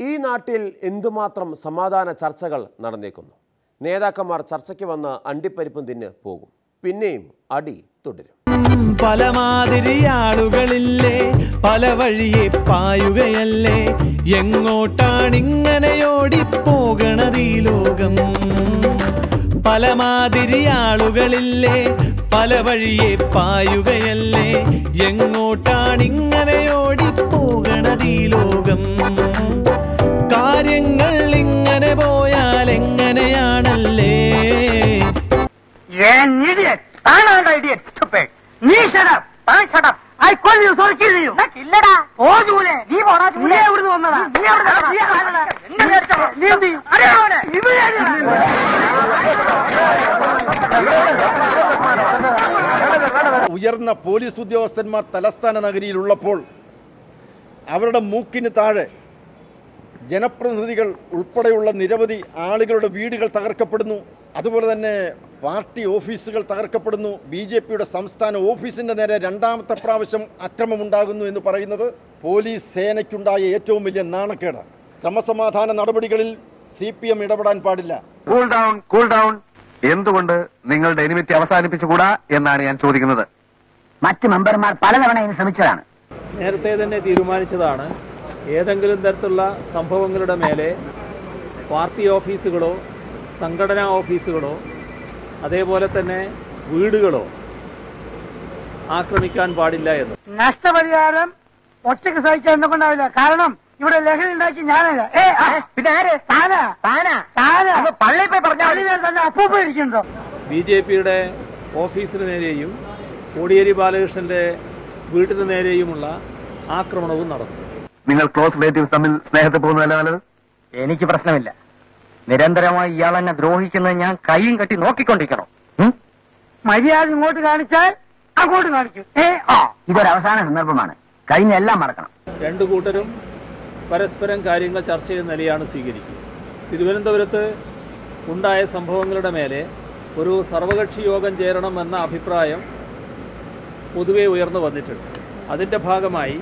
ഈ നാട്ടിൽ എന്തുമാത്രം സമാധാന ചർച്ചകൾ നടന്നേക്കുന്നു. നേതാക്കന്മാർ ചർച്ചയ്ക്ക് വന്ന് അണ്ടിപ്പരിപ്പും തിന്ന് പോകും. പിന്നെയും അടി തുടരും. പല മാതിരി ആളുകളില്ലേ, പല വഴിയെ പായുകയല്ലേ, എങ്ങോട്ടാണിങ്ങനെ ഓടിപ്പോകണത് ഈ ലോകം. പല മാതിരി ആളുകളില്ലേ, പല വഴിയെ പായുകയല്ലേ, എങ്ങോട്ടാണിങ്ങനെ ഓടിപ്പോകണത് ഈ ലോകം. കാര്യങ്ങൾ ഇങ്ങനെ പോയാൽ എങ്ങനെയാണല്ലേ. ഉയർന്ന പോലീസ് ഉദ്യോഗസ്ഥന്മാർ തലസ്ഥാന നഗരിയിലുള്ളപ്പോൾ അവരുടെ മൂക്കിന് താഴെ ജനപ്രതിനിധികൾ ഉൾപ്പെടെയുള്ള നിരവധി ആളുകളുടെ വീടുകൾ തകർക്കപ്പെടുന്നു. അതുപോലെ തന്നെ പാർട്ടി ഓഫീസുകൾ തകർക്കപ്പെടുന്നു. BJPയുടെ സംസ്ഥാന ഓഫീസിൻ്റെ നേരെ രണ്ടാമത്തെ പ്രാവശ്യം അക്രമമുണ്ടാകുന്നു എന്ന് പറയുന്നത് പോലീസ് സേനയ്ക്കുണ്ടായ ഏറ്റവും വലിയ നാണക്കേട്. ക്രമസമാധാന നടപടികളിൽ CPM ഇടപെടാൻ പാടില്ല. Cool down. എന്തുകൊണ്ട് നിങ്ങളുടെ എനിമിറ്റി അവസാനിപ്പിച്ചുകൂടാ എന്നാണ് ഞാൻ ചോദിക്കുന്നത്. മറ്റ് മെമ്പർമാർ പലതവണ ഇതിന് ശ്രമിച്ചതാണ്. നേരത്തെ തന്നെ തീരുമാനിച്ചതാണ്, ഏതെങ്കിലും തരത്തിലുള്ള സംഭവങ്ങളുടെ മേലെ പാർട്ടി ഓഫീസുകളോ സംഘടനാ ഓഫീസുകളോ അതേപോലെ തന്നെ വീടുകളോ ആക്രമിക്കാൻ പാടില്ല എന്ന്. നഷ്ടപരിഹാരം ഒറ്റയ്ക്ക് സഹിച്ചാൽ എന്തുകൊണ്ടാവില്ല. കാരണം ഇവിടെ ലഹരി ഉണ്ടാക്കി ഞാനല്ല. പിന്നെ അപ്പൂപ്പ ഇരിക്കുന്നുണ്ടോ. BJPയുടെ ഓഫീസിന് നേരെയും കോടിയേരി ബാലകൃഷ്ണന്റെ വീട്ടിന് നേരെയുമുള്ള ആക്രമണവും നടന്നു. നിങ്ങൾ ക്ലോസ് റിലേറ്റീവ്സ് തമ്മിൽ സ്നേഹത്തിൽ പോകുന്നതല്ല നല്ലത്. എനിക്ക് പ്രശ്നമില്ല. നിരന്തരമായി ഇയാളെന്നെ ദ്രോഹിക്കുന്നത് ഞാൻ കൈയും കെട്ടി നോക്കിക്കൊണ്ടിരിക്കണം. മര്യാദ ഇങ്ങോട്ട് കാണിച്ചാൽ അങ്ങോട്ട് കാണിക്കും. ഇതൊരു അവസാന സന്ദർഭമാണ്. കഴിഞ്ഞ എല്ലാം മറക്കണം. രണ്ടു കൂട്ടരും പരസ്പരം കാര്യങ്ങൾ ചർച്ച ചെയ്യുന്ന നിലയാണ് സ്വീകരിക്കുന്നത്. തിരുവനന്തപുരത്ത് ഉണ്ടായ സംഭവങ്ങളുടെ മേലെ ഒരു സർവകക്ഷി യോഗം ചേരണം എന്ന അഭിപ്രായം പൊതുവെ ഉയർന്നു വന്നിട്ടുണ്ട്. അതിൻ്റെ ഭാഗമായി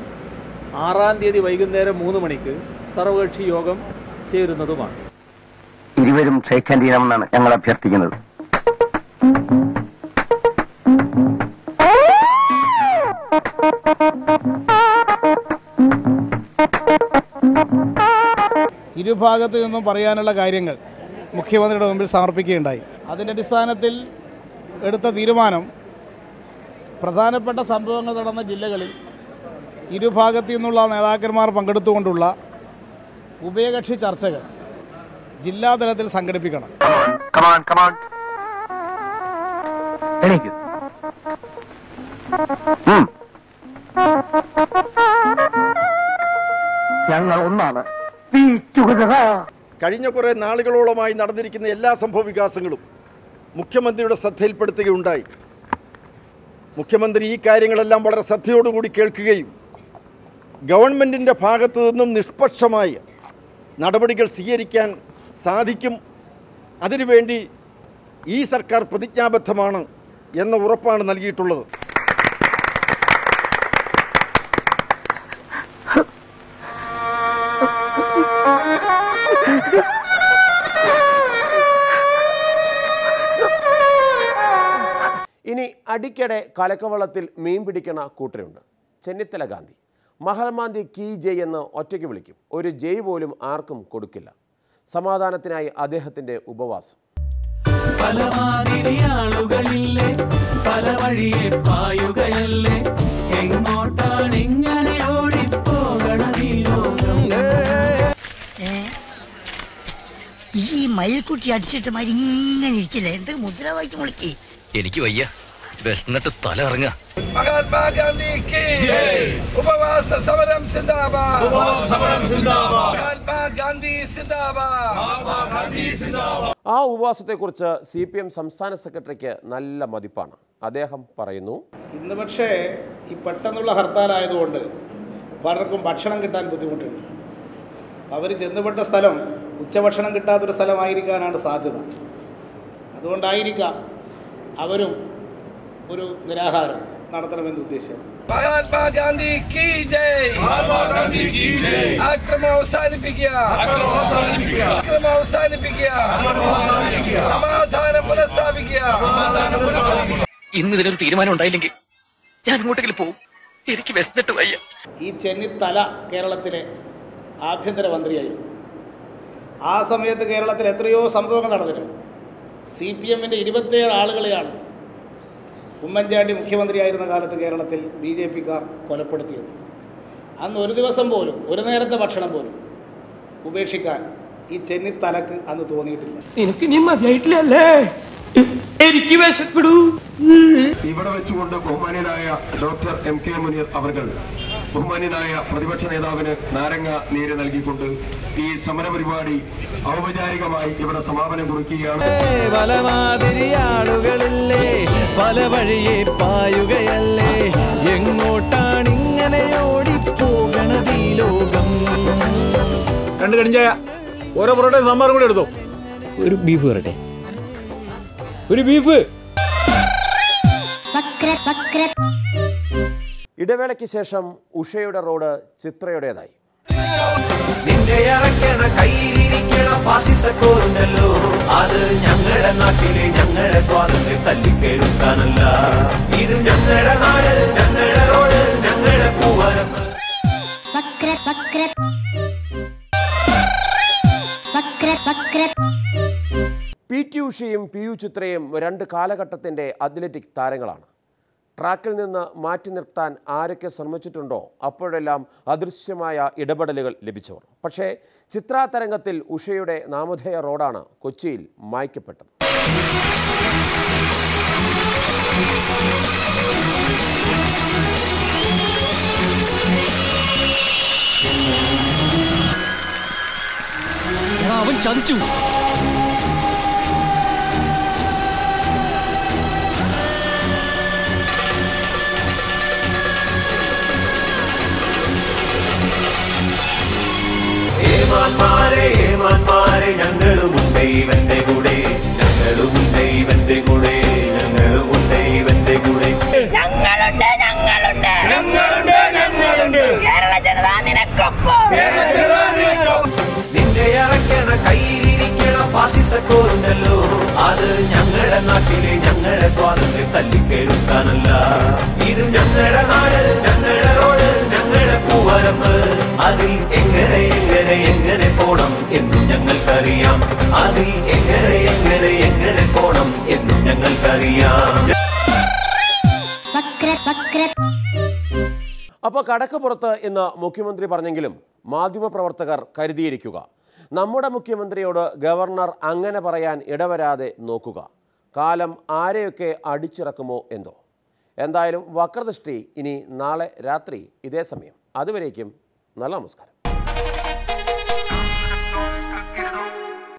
6-ാം തീയതി വൈകുന്നേരം 3 മണിക്ക് സർവകക്ഷി യോഗം ചേരുന്നതുമാണ്. ഇരുവരും ക്ഷേക്കാൻ ചെയ്യണമെന്നാണ് ഞങ്ങൾ അഭ്യർത്ഥിക്കുന്നത്. ഇരുഭാഗത്തു നിന്നും പറയാനുള്ള കാര്യങ്ങൾ മുഖ്യമന്ത്രിയുടെ മുമ്പിൽ സമർപ്പിക്കുകയുണ്ടായി. അതിൻ്റെ അടിസ്ഥാനത്തിൽ എടുത്ത തീരുമാനം പ്രധാനപ്പെട്ട സംഭവങ്ങൾ നടന്ന ജില്ലകളിൽ ഇരുഭാഗത്തു നിന്നുള്ള നേതാക്കന്മാർ പങ്കെടുത്തുകൊണ്ടുള്ള ഉഭയകക്ഷി ചർച്ചകൾ ജില്ലാതലത്തിൽ സംഘടിപ്പിക്കണം. ഞങ്ങൾ ഒന്നാണ്. കഴിഞ്ഞ കുറേ നാളുകളോളമായി നടന്നിരിക്കുന്ന എല്ലാ സംഭവ വികാസങ്ങളും മുഖ്യമന്ത്രിയുടെ ശ്രദ്ധയിൽപ്പെടുത്തുകയുണ്ടായി. മുഖ്യമന്ത്രി ഈ കാര്യങ്ങളെല്ലാം വളരെ ശ്രദ്ധയോടുകൂടി കേൾക്കുകയും ഗവൺമെൻറ്റിൻ്റെ ഭാഗത്തു നിന്നും നിഷ്പക്ഷമായ നടപടികൾ സ്വീകരിക്കാൻ സാധിക്കും, അതിനുവേണ്ടി ഈ സർക്കാർ പ്രതിജ്ഞാബദ്ധമാണ് എന്ന ഉറപ്പാണ് നൽകിയിട്ടുള്ളത്. ഇനി അടിക്കടെ കലക്കവളത്തിൽ മീൻ പിടിക്കണ കൂട്ടരുണ്ട്. ചെന്നിത്തല ഗാന്ധി മഹാത്മാഗാന്ധി കീ ജയ് എന്ന് ഒറ്റയ്ക്ക് വിളിക്കും. ഒരു ജയ് പോലും ആർക്കും കൊടുക്കില്ല. സമാധാനത്തിനായി അദ്ദേഹത്തിൻ്റെ ഉപവാസം. പല മാതിരി ആളുകളില്ലേ, പല വഴിയെ പായുകയല്ലേ, എങ്ങോട്ടാണിങ്ങനെ ഓടിപ്പോകണത് ഈ ലോകം. ഈ മയിൽക്കുട്ടി അടിച്ചിട്ട് മാതിരി ഇങ്ങനെ ഇരിക്കില്ല. എന്തൊക്കെ മുദ്രാവാക്യം വിളിക്കേ. എനിക്ക് വയ്യ, വിശന്നിട്ട് തല ഇറങ്ങ. മഹാത്മാഗാന്ധി കീ ജയ്. ഉപവാസ സമരം സിന്ദാബാദ്. മഹാത്മാഗാന്ധി സിന്ദാബാദ്. ആ ഉപവാസത്തെക്കുറിച്ച് CPM സംസ്ഥാന സെക്രട്ടറിക്ക് നല്ല മതിപ്പാണ്. അദ്ദേഹം പറയുന്നു, ഇന്ന് പക്ഷേ ഈ പെട്ടെന്നുള്ള ഹർത്താലായതുകൊണ്ട് പലർക്കും ഭക്ഷണം കിട്ടാൻ ബുദ്ധിമുട്ടുണ്ട്. അവർ ചെന്നുപെട്ട സ്ഥലം ഉച്ചഭക്ഷണം കിട്ടാത്തൊരു സ്ഥലമായിരിക്കാനാണ് സാധ്യത. അതുകൊണ്ടായിരിക്കാം അവരും ഒരു നിരാഹാരം നടത്തണമെന്ന് ഉദ്ദേശിച്ചത്. മഹാത്മാഗാന്ധി കീ ജയ്. അക്രമം അവസാനിപ്പിക്കുക. സമാധാനം പുനഃസ്ഥാപിക്കുക. ഇന്ന് ഇതിനൊരു തീരുമാനം ഉണ്ടായില്ലെങ്കിൽ ഞാൻ ഇങ്ങോട്ടെങ്കിലും പോകും. എനിക്ക് വിശന്നിട്ട് വയ്യ. ഈ ചെന്നിത്തല കേരളത്തിലെ ആഭ്യന്തരമന്ത്രിയായിരുന്നു. ആ സമയത്ത് കേരളത്തിൽ എത്രയോ സംഭവങ്ങൾ നടന്നിട്ടുണ്ട്. CPM-ന്റെ 27 ആളുകളെയാണ് ഉമ്മൻചാണ്ടി മുഖ്യമന്ത്രിയായിരുന്ന കാലത്ത് കേരളത്തിൽ BJP-ക്കാർ കൊലപ്പെടുത്തിയത്. അന്ന് ഒരു ദിവസം പോലും, ഒരു നേരത്തെ ഭക്ഷണം പോലും ഉപേക്ഷിക്കാൻ ഈ ചെന്നിത്തലക്ക് അന്ന് തോന്നിയിട്ടില്ല. എനിക്ക് നീ മതിയായിട്ടില്ലല്ലേ? എനിക്ക് വിശക്കടൂ. ഇവിടെ വെച്ചുകൊണ്ട് ബഹുമാന്യനായ ഡോക്ടർ MK മുനീർ അവർകൾ ബഹുമാന്യനായ പ്രതിപക്ഷ നേതാവിന് നാരങ്ങ നീര് നൽകിക്കൊണ്ട് ഈ സമരപരിപാടി ഔപചാരികമായി ഇവിടെ സമാപനം കുറിക്കുകയാണ്. പലമാതിരി ആളുകളില്ലേ, പല വഴിയെ പായുകയല്ലേ, എങ്ങോട്ടാണ് ഇങ്ങനെ ഓടിപ്പോകണത് ഈ ലോകം? രണ്ട് കടിഞ്ചായ, ഓരോ പൊറോട്ടയും സാമ്പാറും കൂടെ എടുത്തോ. ഒരു ബീഫ് വരട്ടെ, ഒരു ബീഫ്. ഇടവേളയ്ക്ക് ശേഷം ഉഷയുടെ റോഡ് ചിത്രയുടേതായി. നിന്റെ ഇറക്കണ കയ്യിലിരിക്കണ ഫാസിസക്കോരുണ്ടല്ലോ, അത് ഞങ്ങളുടെ നാട്ടിലെ ഞങ്ങളുടെ സ്വാതന്ത്ര്യം തല്ലിക്കെടുക്കാനല്ല. ഇത് ഞങ്ങളുടെ നാട്, ഞങ്ങളുടെ റോഡ്, ഞങ്ങളുടെ പൂവാരം. PT ഉഷയും PU ചിത്രയും രണ്ട് കാലഘട്ടത്തിൻ്റെ അത്ലറ്റിക് താരങ്ങളാണ്. ട്രാക്കിൽ നിന്ന് മാറ്റി നിർത്താൻ ആരൊക്കെ ശ്രമിച്ചിട്ടുണ്ടോ അപ്പോഴെല്ലാം അദൃശ്യമായ ഇടപെടലുകൾ ലഭിച്ചവർ. പക്ഷേ ചിത്രാ തരംഗത്തിൽ ഉഷയുടെ നാമധേയ റോഡാണ് കൊച്ചിയിൽ മായ്ക്കപ്പെട്ടത്. അവൻ ചതിച്ചു. ഏമാന്മാരെ ഞങ്ങളുമുണ്ട് ഇവന്റെ കൂടെ, ഞങ്ങളുമുണ്ട് ഇവന്റെ കൂടെ, ഞങ്ങളുമുണ്ട് ഇവന്റെ കൂടെ. കേരള ജനത നിനക്കൊപ്പം. നിന്റെ ഇറക്കണ കയ്യിലിരിക്കണ ഫാസിസക്കോരുണ്ടല്ലോ, അത് ഞങ്ങളുടെ നാട്ടിലെ ഞങ്ങളുടെ സ്വാതന്ത്ര്യം തല്ലിക്കെടുക്കാനല്ല. ഇത് ഞങ്ങളുടെ നാട്, ഞങ്ങളുടെ റോഡ്, ഞങ്ങളുടെ പൂവരമ്പ്. അതിൽ എങ്ങനെ എങ്ങനെ എങ്ങനെ പോണം എന്നും ഞങ്ങൾക്കറിയാം. അതിൽ എങ്ങനെ എങ്ങനെ എങ്ങനെ പോണം എന്നും ഞങ്ങൾക്കറിയാം. അപ്പോൾ കടക്ക് പുറത്ത് എന്ന് മുഖ്യമന്ത്രി പറഞ്ഞെങ്കിലും മാധ്യമപ്രവർത്തകർ കരുതിയിരിക്കുക. നമ്മുടെ മുഖ്യമന്ത്രിയോട് ഗവർണർ അങ്ങനെ പറയാൻ ഇടവരാതെ നോക്കുക. കാലം ആരെയൊക്കെ അടിച്ചിറക്കുമോ എന്തോ. എന്തായാലും വക്രദൃഷ്ടി ഇനി നാളെ രാത്രി ഇതേ സമയം. അതുവരേക്കും നല്ല നമസ്കാരം.